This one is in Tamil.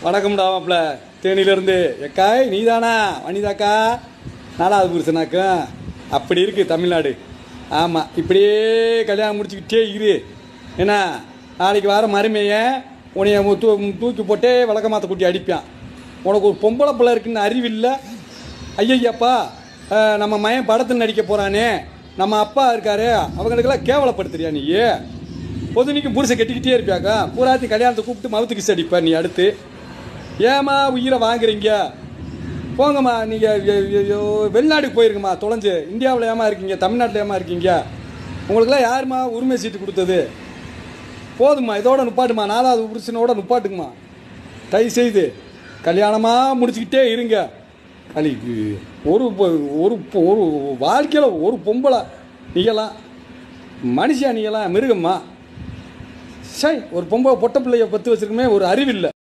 வணக்கம்டா மாப்பிள்ள தேனியிலேருந்து எக்காய் நீதானா வனிதாக்கா 4வது புருஷனாக்கும் அப்படி இருக்குது தமிழ்நாடு. ஆமாம், இப்படியே கல்யாணம் முடிச்சுக்கிட்டே இரு. என்ன நாளைக்கு வர மருமையை உன்னைய தூக்கி போட்டே விளக்கமாத்த குட்டி அடிப்பான். உனக்கு ஒரு பொம்பளை பிள்ளை இருக்குன்னு அறிவில்லை. ஐயப்பா, நம்ம மயன் படத்தில் நடிக்க போகிறானே, நம்ம அப்பா இருக்காரு, அவங்களுக்கெல்லாம் கேவலப்படுத்துறியா நீ? பொதுனிக்கு புருஷை கட்டிக்கிட்டே இருப்பியாக்கா, பூராத்தி கல்யாணத்தை கூப்பிட்டு மவுத்துக்கு கிஸ் அடிப்பா நீ. அடுத்து ஏமா உயிரை வாங்குறீங்க? போங்கம்மா, நீங்கள் வெளிநாட்டுக்கு போயிருங்கம்மா, தொலைஞ்சு. இந்தியாவில் ஏமா இருக்கீங்க, தமிழ்நாட்டில் ஏமா இருக்கீங்க? உங்களுக்கெல்லாம் யாருமா உரிமை சீட்டு கொடுத்தது? போதுமா, இதோட நுப்பாட்டுமா, 4வது புருஷனோட நுப்பாட்டுக்குமா. தயவு செய்து கல்யாணமாக முடிச்சுக்கிட்டே இருங்க. அன்னைக்கு ஒரு ஒரு ஒரு வாழ்க்கையில் ஒரு பொம்பளை நீங்களாம் மனுஷியா, நீங்களாம் மிருகம்மா. சரி, ஒரு பொம்பளை பொட்டை பிள்ளைய பற்று வச்சுருக்குமே ஒரு அறிவில்லை.